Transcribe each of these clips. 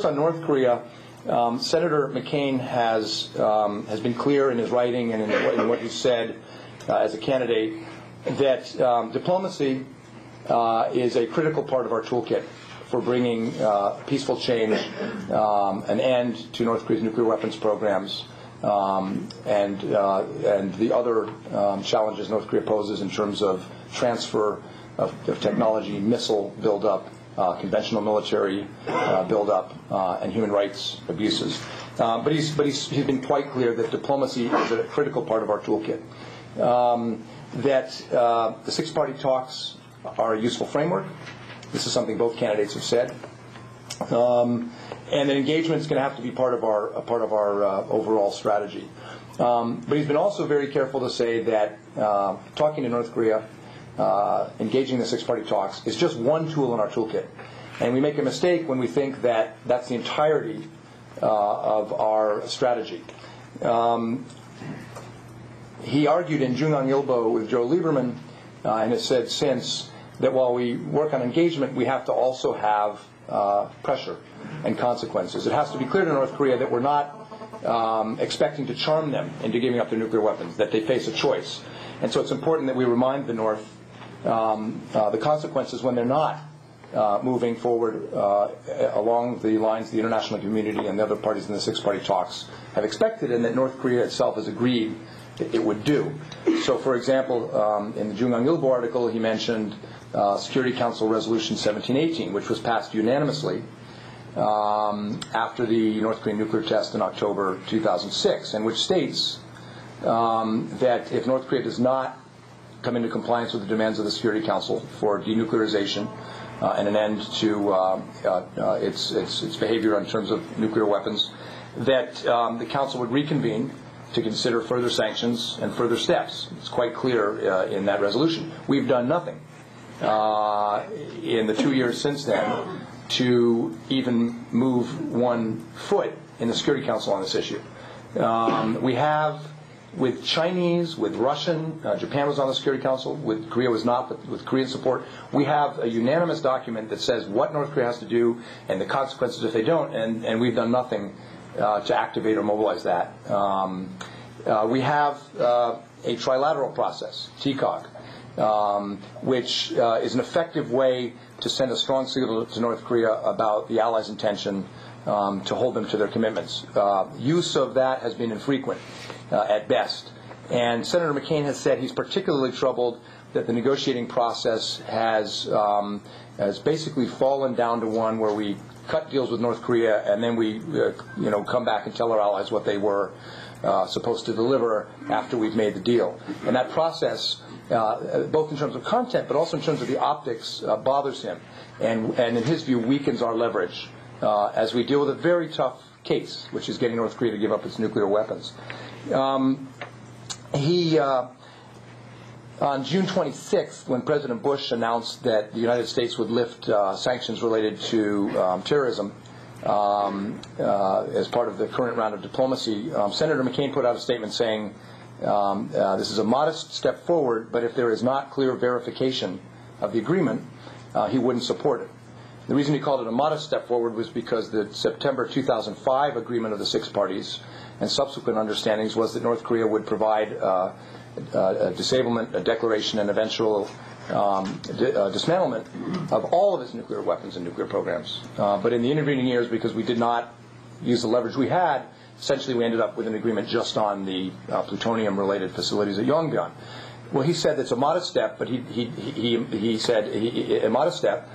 On North Korea, Senator McCain has been clear in his writing and in what he said as a candidate that diplomacy is a critical part of our toolkit for bringing peaceful change, an end to North Korea's nuclear weapons programs, and the other challenges North Korea poses in terms of transfer of technology, missile buildup, conventional military buildup, and human rights abuses. But he's been quite clear that diplomacy is a critical part of our toolkit. That the six-party talks are a useful framework. This is something both candidates have said. And that engagement is going to have to be part of our overall strategy. But he's been also very careful to say that talking to North Korea, engaging the six-party talks, is just one tool in our toolkit. And we make a mistake when we think that that's the entirety of our strategy. He argued in Jungang-ilbo with Joe Lieberman, and has said since, that while we work on engagement, we have to also have pressure and consequences. It has to be clear to North Korea that we're not expecting to charm them into giving up their nuclear weapons, that they face a choice. And so it's important that we remind the North the consequences when they're not moving forward along the lines the international community and the other parties in the six-party talks have expected, and that North Korea itself has agreed it would do. So, for example, in the Jungang-ilbo article, he mentioned Security Council Resolution 1718, which was passed unanimously after the North Korean nuclear test in October 2006, and which states that if North Korea does not come into compliance with the demands of the Security Council for denuclearization and an end to its behavior in terms of nuclear weapons, that the Council would reconvene to consider further sanctions and further steps. It's quite clear in that resolution. We've done nothing in the 2 years since then to even move 1 foot in the Security Council on this issue. We have, with Chinese, with Russian, Japan was on the Security Council, with Korea was not, but with Korean support, we have a unanimous document that says what North Korea has to do and the consequences if they don't, and we've done nothing to activate or mobilize that. We have a trilateral process, TCOG, which is an effective way to send a strong signal to North Korea about the Allies' intention to hold them to their commitments. Use of that has been infrequent at best. And Senator McCain has said he's particularly troubled that the negotiating process has basically fallen down to one where we cut deals with North Korea and then we come back and tell our allies what they were supposed to deliver after we've made the deal. And that process, both in terms of content but also in terms of the optics, bothers him and in his view weakens our leverage as we deal with a very tough case, which is getting North Korea to give up its nuclear weapons. On June 26th, when President Bush announced that the United States would lift sanctions related to terrorism as part of the current round of diplomacy, Senator McCain put out a statement saying, this is a modest step forward, but if there is not clear verification of the agreement, he wouldn't support it. The reason he called it a modest step forward was because the September 2005 agreement of the six parties and subsequent understandings was that North Korea would provide a disablement, a declaration, and eventual dismantlement of all of its nuclear weapons and nuclear programs. But in the intervening years, because we did not use the leverage we had, essentially we ended up with an agreement just on the plutonium-related facilities at Yongbyon. Well, he said it's a modest step, but he said a modest step.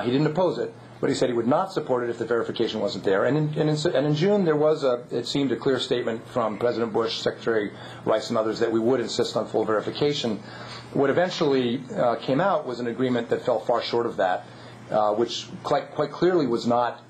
He didn't oppose it, but he said he would not support it if the verification wasn't there. And in June, there was it seemed a clear statement from President Bush, Secretary Rice, and others that we would insist on full verification. What eventually came out was an agreement that fell far short of that, which quite clearly was not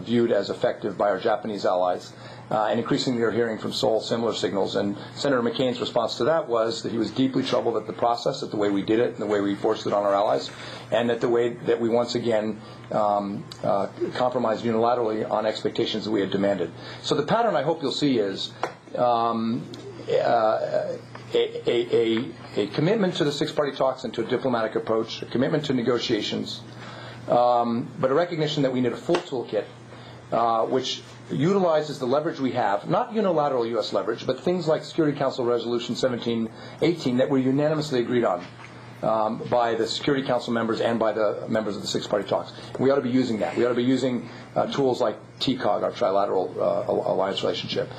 viewed as effective by our Japanese allies. And increasingly we are hearing from Seoul similar signals. And Senator McCain's response to that was that he was deeply troubled at the process, at the way we did it, and the way we forced it on our allies, and at the way that we once again compromised unilaterally on expectations that we had demanded. So the pattern I hope you'll see is a commitment to the six-party talks and to a diplomatic approach, a commitment to negotiations, but a recognition that we need a full toolkit which utilizes the leverage we have, not unilateral U.S. leverage, but things like Security Council Resolution 1718 that were unanimously agreed on by the Security Council members and by the members of the six-party talks. We ought to be using that. We ought to be using tools like TCOG, our trilateral alliance relationship,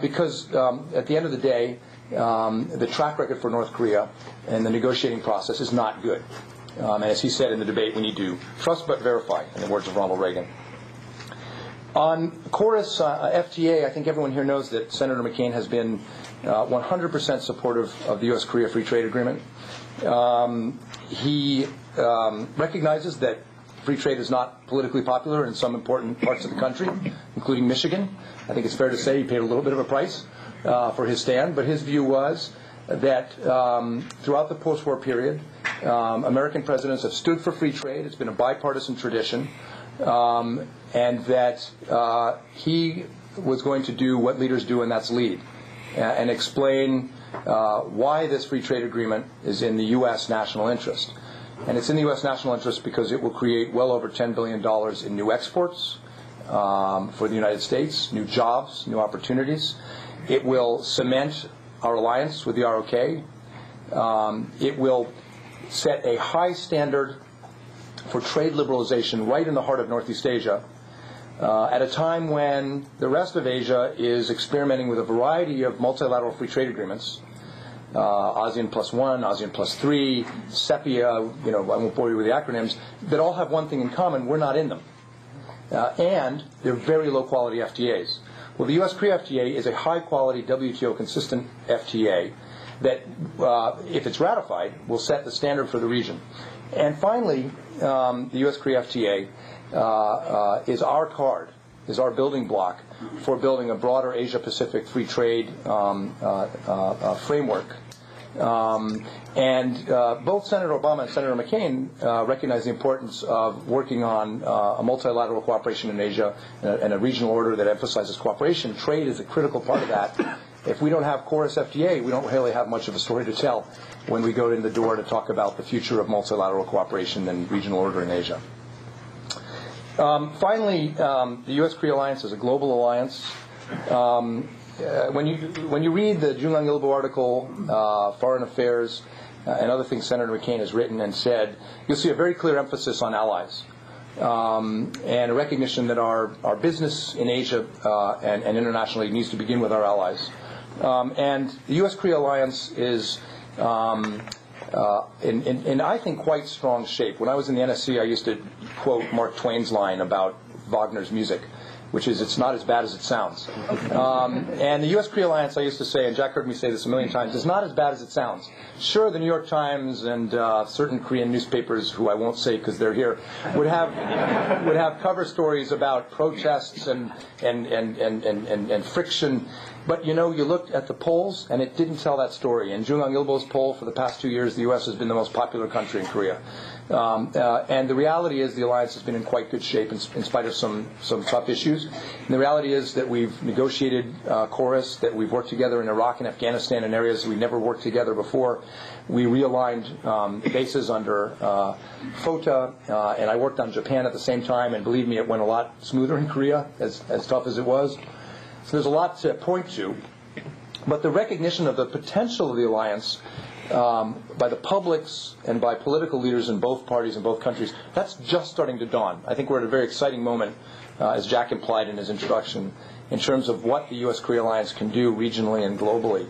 because at the end of the day, the track record for North Korea and the negotiating process is not good. And as he said in the debate, we need to trust but verify, in the words of Ronald Reagan. On KORUS FTA, I think everyone here knows that Senator McCain has been 100% supportive of the U.S. Korea Free Trade Agreement. He recognizes that free trade is not politically popular in some important parts of the country, including Michigan. I think it's fair to say he paid a little bit of a price for his stand, but his view was that throughout the post-war period, American presidents have stood for free trade. It's been a bipartisan tradition, and that he was going to do what leaders do, and that's lead, and explain why this free trade agreement is in the U.S. national interest. And it's in the U.S. national interest because it will create well over $10 billion in new exports for the United States, new jobs, new opportunities. It will cement our alliance with the ROK. It will set a high standard for trade liberalization right in the heart of Northeast Asia at a time when the rest of Asia is experimenting with a variety of multilateral free trade agreements, ASEAN +1, ASEAN +3, SEPIA, I won't bore you with the acronyms, that all have one thing in common: we're not in them. And they're very low-quality FTAs. Well, the U.S. Korea FTA is a high-quality WTO-consistent FTA that, if it's ratified, will set the standard for the region. And finally, the U.S. Korea FTA is our card, is our building block for building a broader Asia-Pacific free trade framework. And both Senator Obama and Senator McCain recognize the importance of working on a multilateral cooperation in Asia and a regional order that emphasizes cooperation. Trade is a critical part of that. If we don't have KORUS FTA, we don't really have much of a story to tell when we go in the door to talk about the future of multilateral cooperation and regional order in Asia. Finally, the U.S.-Korea alliance is a global alliance. When you read the Jungang Ilbo article, Foreign Affairs, and other things Senator McCain has written and said, you'll see a very clear emphasis on allies and a recognition that our business in Asia and internationally needs to begin with our allies. And the U.S.-Korea alliance is in I think, quite strong shape. When I was in the NSC, I used to quote Mark Twain's line about Wagner's music, which is, it's not as bad as it sounds. And the U.S.-Korea alliance, I used to say, and Jack heard me say this a million times, is not as bad as it sounds. Sure, the New York Times and certain Korean newspapers, who I won't say because they're here, would have cover stories about protests and friction. But, you looked at the polls, and it didn't tell that story. In Jungang Ilbo's poll, for the past 2 years, the U.S. has been the most popular country in Korea. And the reality is the alliance has been in quite good shape in spite of some tough issues. And the reality is that we've negotiated KORUS, that we've worked together in Iraq and Afghanistan in areas we never worked together before. We realigned bases under FOTA, and I worked on Japan at the same time, and believe me, it went a lot smoother in Korea, as tough as it was. So there's a lot to point to. But the recognition of the potential of the alliance by the publics and by political leaders in both parties in both countries, that's just starting to dawn. I think we're at a very exciting moment, as Jack implied in his introduction, in terms of what the U.S.-Korea alliance can do regionally and globally.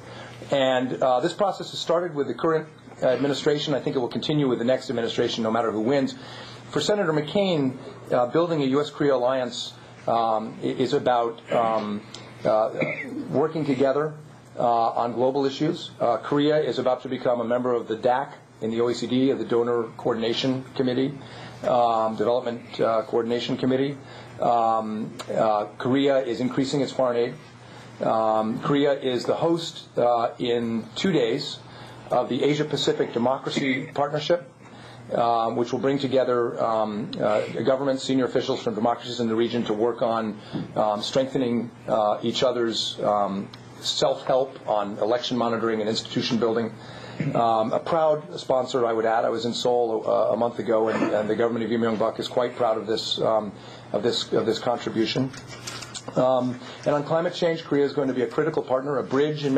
And this process has started with the current administration. I think it will continue with the next administration, no matter who wins. For Senator McCain, building a U.S.-Korea alliance is about working together on global issues. Korea is about to become a member of the DAC in the OECD, of the Donor Coordination Committee, Development Coordination Committee. Korea is increasing its foreign aid. Korea is the host in 2 days of the Asia-Pacific Democracy Partnership, which will bring together governments, senior officials from democracies in the region to work on strengthening each other's self-help on election monitoring and institution building. A proud sponsor, I would add. I was in Seoul a month ago, and the government of Myung-bak is quite proud of this contribution. And on climate change, Korea is going to be a critical partner, a bridge in many